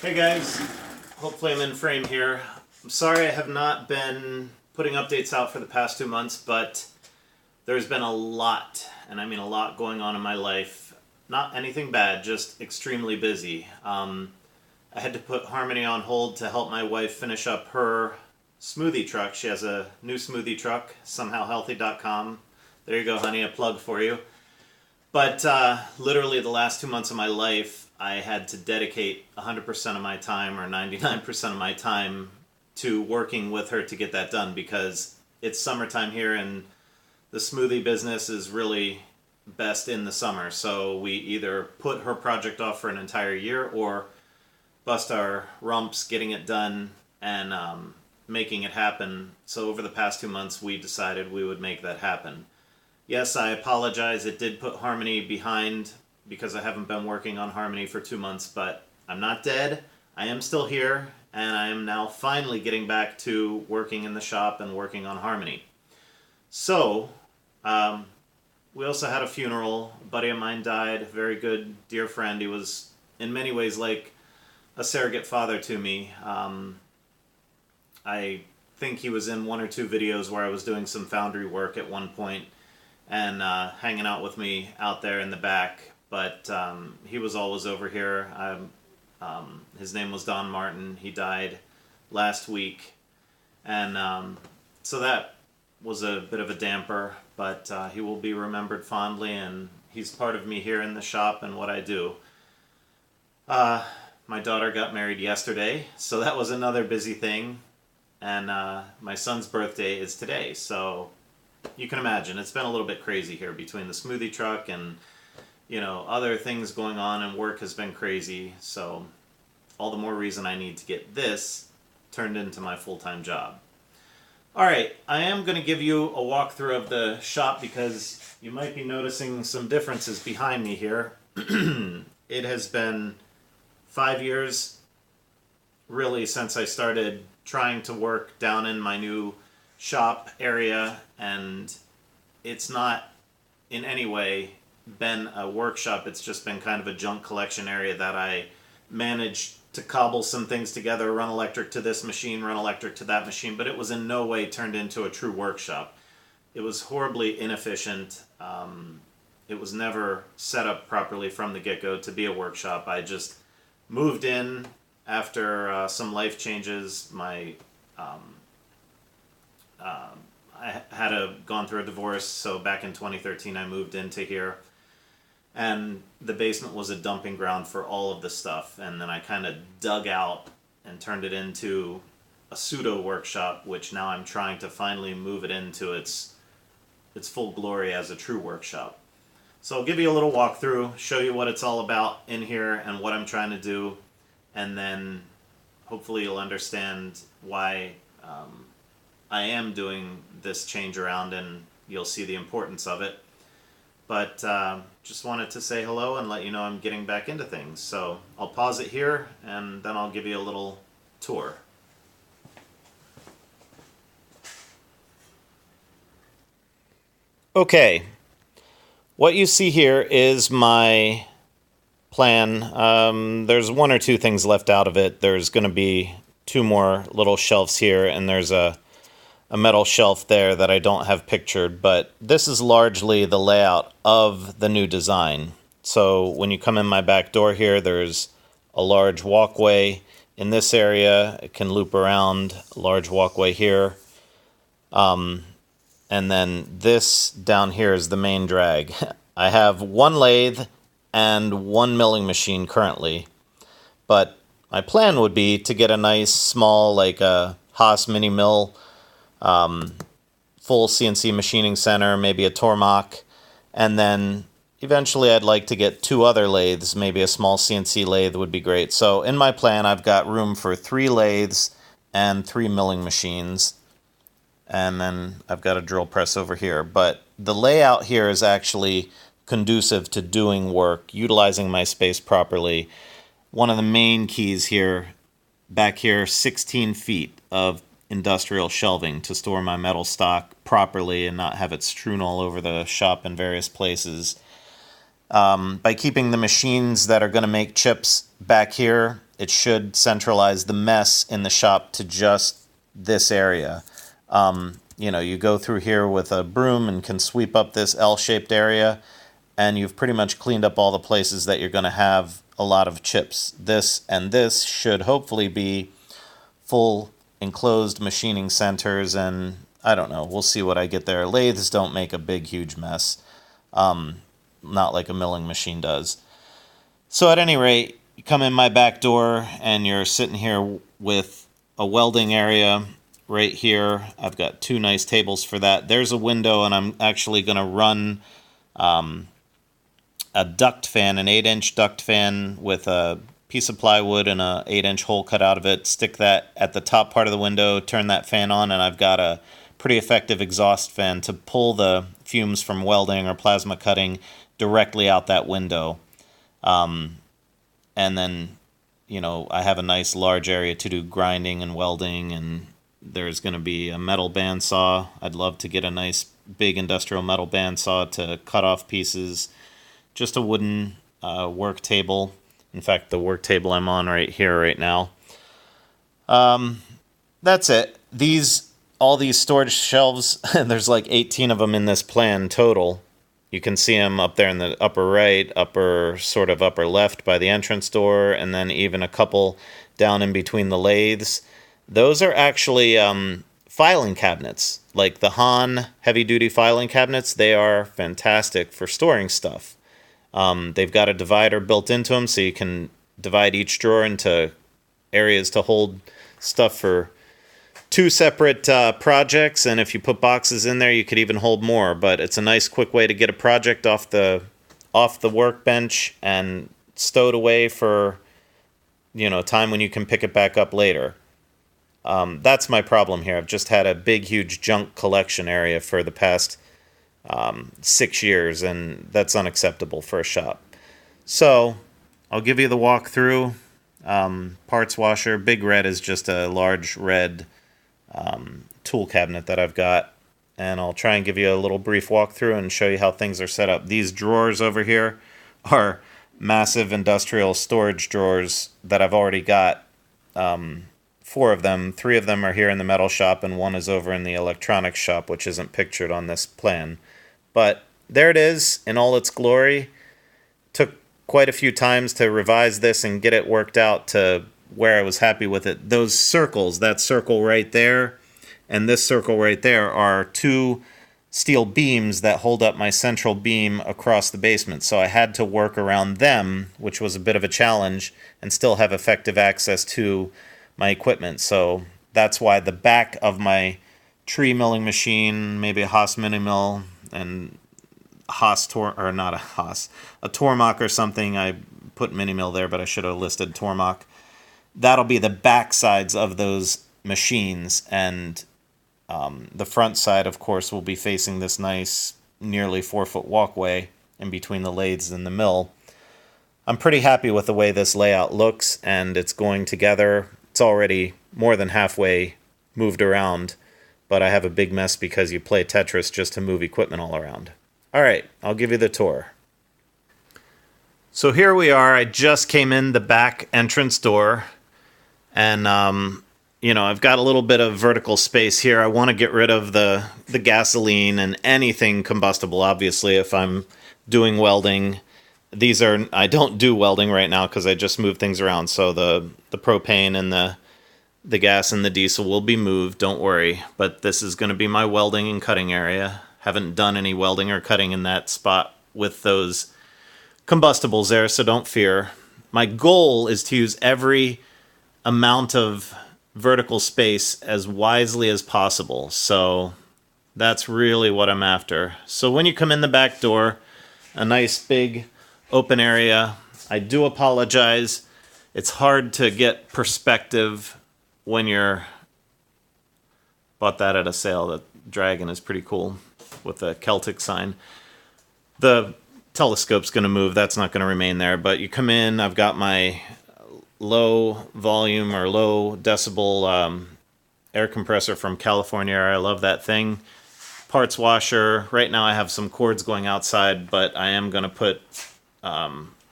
Hey guys, hopefully I'm in frame here. I'm sorry I have not been putting updates out for the past 2 months, but there's been a lot, and I mean a lot going on in my life. Not anything bad, just extremely busy. I had to put Harmony on hold to help my wife finish up her smoothie truck. She has a new smoothie truck, somehowhealthy.com. There you go, honey, a plug for you. But literally the last 2 months of my life, I had to dedicate 100% of my time or 99% of my time to working with her to get that done, because it's summertime here and the smoothie business is really best in the summer. So we either put her project off for an entire year or bust our rumps getting it done and making it happen. So over the past 2 months, we decided we would make that happen. Yes, I apologize. It did put Harmony behind because I haven't been working on Harmony for 2 months, but I'm not dead. I am still here, and I am now finally getting back to working in the shop and working on Harmony. So, we also had a funeral. A buddy of mine died, a very good, dear friend. He was in many ways like a surrogate father to me. I think he was in 1 or 2 videos where I was doing some foundry work at one point and hanging out with me out there in the back. But he was always over here. His name was Don Martin. He died last week. And so that was a bit of a damper, but he will be remembered fondly, and he's part of me here in the shop and what I do. My daughter got married yesterday, so that was another busy thing. And my son's birthday is today, so you can imagine it's been a little bit crazy here between the smoothie truck and other things going on, and work has been crazy, so all the more reason I need to get this turned into my full-time job. Alright, I am going to give you a walkthrough of the shop because you might be noticing some differences behind me here. It has been 5 years, really, since I started trying to work down in my new shop area, and it's not in any way been a workshop. It's just been kind of a junk collection area that I managed to cobble some things together, run electric to this machine, run electric to that machine, but it was in no way turned into a true workshop. It was horribly inefficient. It was never set up properly from the get-go to be a workshop. I just moved in after some life changes. I had gone through a divorce, so back in 2013 I moved into here. And the basement was a dumping ground for all of the stuff. And then I kind of dug out and turned it into a pseudo workshop, which now I'm trying to finally move it into its full glory as a true workshop. So I'll give you a little walkthrough, show you what it's all about in here and what I'm trying to do. And then hopefully you'll understand why I am doing this change around, and you'll see the importance of it. But just wanted to say hello and let you know I'm getting back into things. So I'll pause it here, and then I'll give you a little tour. Okay, what you see here is my plan. There's 1 or 2 things left out of it. There's going to be 2 more little shelves here, and there's a metal shelf there that I don't have pictured, but this is largely the layout of the new design. So when you come in my back door here, there's a large walkway in this area. It can loop around, a large walkway here. And then this down here is the main drag. I have 1 lathe and 1 milling machine currently, but my plan would be to get a nice small, like a Haas mini mill, full CNC machining center, maybe a Tormach, and then eventually I'd like to get 2 other lathes. Maybe a small CNC lathe would be great. So in my plan, I've got room for 3 lathes and 3 milling machines, and then I've got a drill press over here. But the layout here is actually conducive to doing work, utilizing my space properly. One of the main keys here, back here, 16 feet of industrial shelving to store my metal stock properly and not have it strewn all over the shop in various places. By keeping the machines that are going to make chips back here it should centralize the mess in the shop to just this area. You know, you go through here with a broom and can sweep up this L-shaped area, and you've pretty much cleaned up all the places that you're going to have a lot of chips. This and this should hopefully be full enclosed machining centers, and I don't know, we'll see what I get there. Lathes don't make a big, huge mess, not like a milling machine does. So at any rate, you come in my back door, and you're sitting here with a welding area right here. I've got 2 nice tables for that. There's a window, and I'm actually going to run a duct fan, an 8-inch duct fan with a piece of plywood and a 8-inch hole cut out of it. Stick that at the top part of the window, turn that fan on, and I've got a pretty effective exhaust fan to pull the fumes from welding or plasma cutting directly out that window. And then, you know, I have a nice large area to do grinding and welding, and there's going to be a metal bandsaw. I'd love to get a nice big industrial metal bandsaw to cut off pieces. Just a wooden work table. In fact, the work table I'm on right here right now. That's it. All these storage shelves, there's like 18 of them in this plan total. You can see them up there in the upper right, upper left by the entrance door, and then even a couple down in between the lathes. Those are actually filing cabinets, like the Hahn heavy-duty filing cabinets. They are fantastic for storing stuff. They've got a divider built into them, so you can divide each drawer into areas to hold stuff for 2 separate projects, and if you put boxes in there, you could even hold more. But it's a nice, quick way to get a project off the workbench and stowed away for, you know, time when you can pick it back up later. That's my problem here. I've just had a big, huge junk collection area for the past 6 years, and that's unacceptable for a shop. So I'll give you the walkthrough. Parts washer. Big red is just a large red tool cabinet that I've got, and I'll try and give you a little brief walkthrough and show you how things are set up. These drawers over here are massive industrial storage drawers that I've already got. 4 of them. 3 of them are here in the metal shop, and 1 is over in the electronics shop, which isn't pictured on this plan. But there it is in all its glory. Took quite a few times to revise this and get it worked out to where I was happy with it. Those circles, that circle right there and this circle right there, are 2 steel beams that hold up my central beam across the basement. So I had to work around them, which was a bit of a challenge, and still have effective access to my equipment. So that's why the back of my tree milling machine, maybe a Haas mini mill, and a Tormach or something. I put mini mill there, but I should have listed Tormach. That'll be the back sides of those machines, and the front side, of course, will be facing this nice, nearly 4-foot walkway in between the lathes and the mill. I'm pretty happy with the way this layout looks, and it's going together. It's already more than halfway moved around, but I have a big mess because you play Tetris just to move equipment all around. All right, I'll give you the tour. So here we are. I just came in the back entrance door, and you know, I've got a little bit of vertical space here. I want to get rid of the gasoline and anything combustible, obviously, if I'm doing welding. I don't do welding right now because I just moved things around, so the propane and the gas and the diesel will be moved, don't worry. But this is going to be my welding and cutting area. Haven't done any welding or cutting in that spot with those combustibles there, so don't fear. My goal is to use every amount of vertical space as wisely as possible, so that's really what I'm after. So when you come in the back door, a nice big open area. I do apologize. It's hard to get perspective when you're... Bought that at a sale. The dragon is pretty cool with the Celtic sign. The telescope's going to move. That's not going to remain there. But you come in. I've got my low volume or low decibel air compressor from California. I love that thing. Parts washer. Right now I have some cords going outside, but I am going to put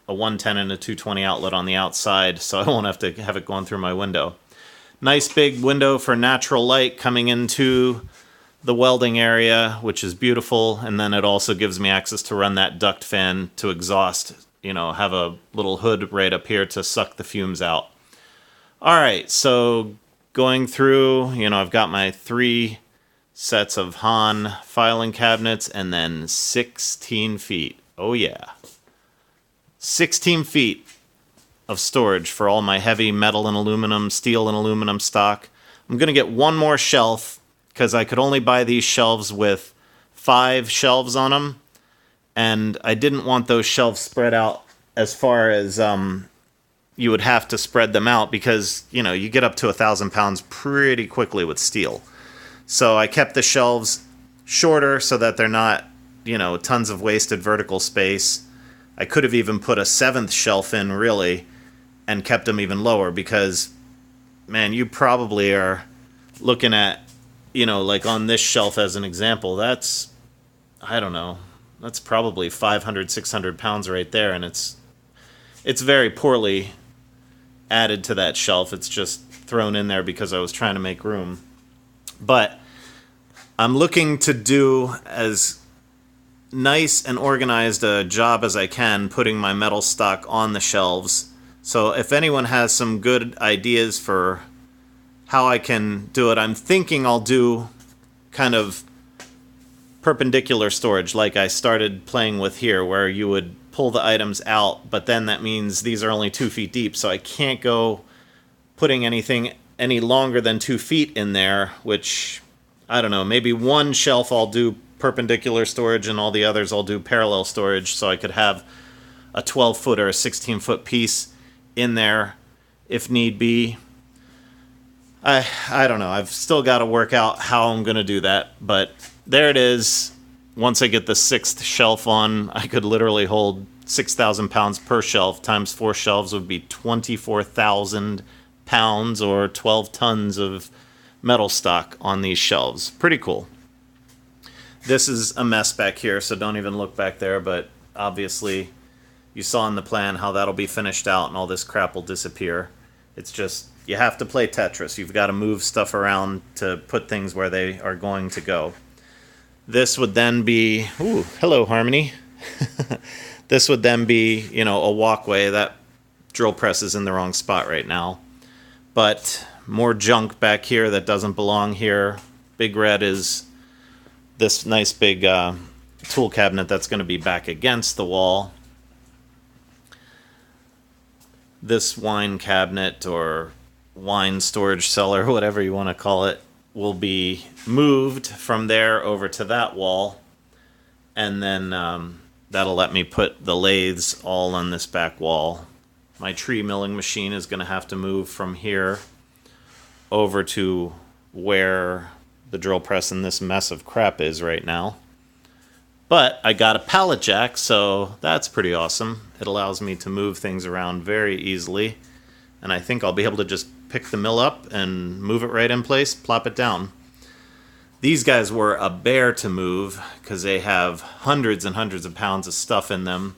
a 110 and a 220 outlet on the outside, so I won't have to have it going through my window. Nice big window for natural light coming into the welding area, which is beautiful, and then it also gives me access to run that duct fan to exhaust, have a little hood right up here to suck the fumes out. All right, so going through, I've got my 3 sets of Hahn filing cabinets and then 16 feet. Oh yeah. 16 feet of storage for all my heavy metal and aluminum, steel and aluminum stock. I'm going to get one more shelf because I could only buy these shelves with 5 shelves on them, and I didn't want those shelves spread out as far as you would have to spread them out because, you get up to 1,000 pounds pretty quickly with steel. So I kept the shelves shorter so that they're not, tons of wasted vertical space. I could have even put a 7th shelf in, really, and kept them even lower because, man, you probably are looking at, like on this shelf as an example, that's, I don't know, that's probably 500, 600 pounds right there, and it's very poorly added to that shelf. It's just thrown in there because I was trying to make room. But I'm looking to do as nice and organized a job as I can putting my metal stock on the shelves. So if anyone has some good ideas for how I can do it, I'm thinking I'll do kind of perpendicular storage like I started playing with here, where you would pull the items out, but then that means these are only 2 feet deep, so I can't go putting anything any longer than 2 feet in there, which, I don't know, maybe one shelf I'll do perpendicular storage and all the others I'll do parallel storage, so I could have a 12-foot or a 16-foot piece in there if need be. I don't know. I've still got to work out how I'm going to do that, but there it is. Once I get the 6th shelf on, I could literally hold 6,000 pounds per shelf. Times 4 shelves would be 24,000 pounds or 12 tons of metal stock on these shelves. Pretty cool. This is a mess back here, so don't even look back there, but obviously you saw in the plan how that'll be finished out and all this crap will disappear. It's just, you have to play Tetris. You've got to move stuff around to put things where they are going to go. This would then be, ooh, hello Harmony. This would then be, a walkway. That drill press is in the wrong spot right now. But more junk back here that doesn't belong here. Big red is this nice big tool cabinet that's going to be back against the wall. This wine cabinet or wine storage cellar, whatever you want to call it, will be moved from there over to that wall, and then that'll let me put the lathes all on this back wall. My tree milling machine is going to have to move from here over to where the drill press and this mess of crap is right now. But I got a pallet jack, so that's pretty awesome. It allows me to move things around very easily, and I think I'll be able to just pick the mill up and move it right in place, plop it down. These guys were a bear to move because they have hundreds and hundreds of pounds of stuff in them.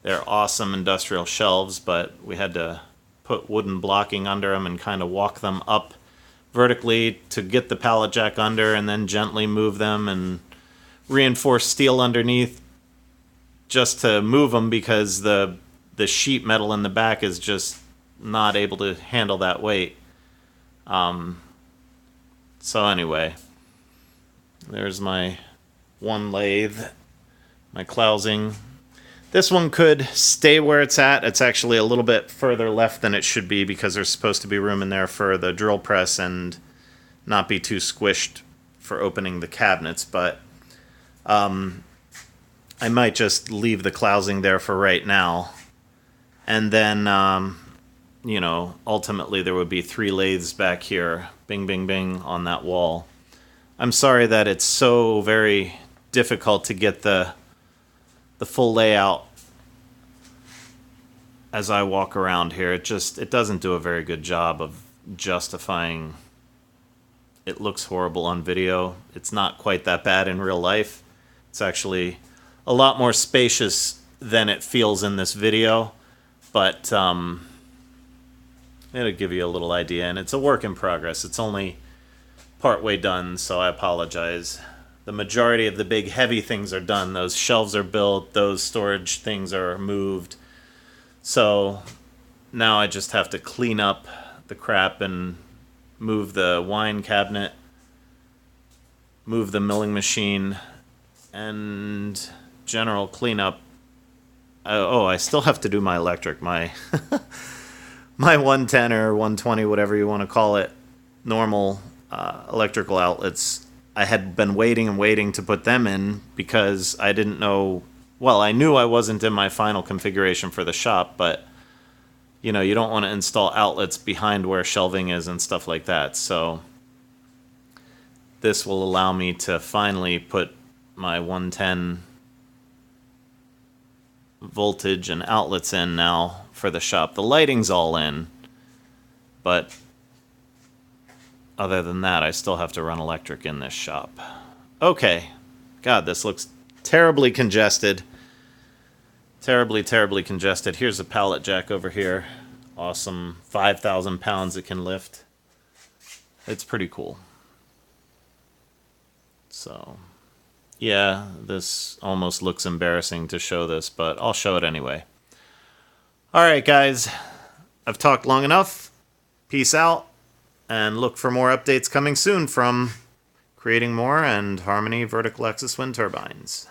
They're awesome industrial shelves, but we had to put wooden blocking under them and kind of walk them up vertically to get the pallet jack under and then gently move them and reinforce steel underneath just to move them because the sheet metal in the back is just not able to handle that weight. So anyway, there's my one lathe, my clousing. This one could stay where it's at. It's actually a little bit further left than it should be because there's supposed to be room in there for the drill press and not be too squished for opening the cabinets, but I might just leave the clousing there for right now. And then, ultimately there would be 3 lathes back here, bing, bing, bing, on that wall. I'm sorry that it's so very difficult to get the full layout as I walk around here. It doesn't do a very good job of justifying. It looks horrible on video. It's not quite that bad in real life. It's actually a lot more spacious than it feels in this video, but it'll give you a little idea, and it's a work in progress. It's only partway done, so I apologize. The majority of the big heavy things are done. Those shelves are built, those storage things are moved. So now I just have to clean up the crap and move the wine cabinet, move the milling machine, and general cleanup. Oh, I still have to do my electric, my my 110 or 120, whatever you want to call it, normal electrical outlets. I had been waiting and waiting to put them in because I didn't know, well, I knew I wasn't in my final configuration for the shop, but you know, you don't want to install outlets behind where shelving is and stuff like that. So this will allow me to finally put my 110 voltage and outlets in now for the shop. The lighting's all in, but other than that, I still have to run electric in this shop. Okay. God, this looks terribly congested. Terribly, terribly congested. Here's a pallet jack over here. Awesome. 5,000 pounds it can lift. It's pretty cool. So, yeah, this almost looks embarrassing to show this, but I'll show it anyway. Alright, guys. I've talked long enough. Peace out. And look for more updates coming soon from Creating More and Harmony Vertical Axis Wind Turbines.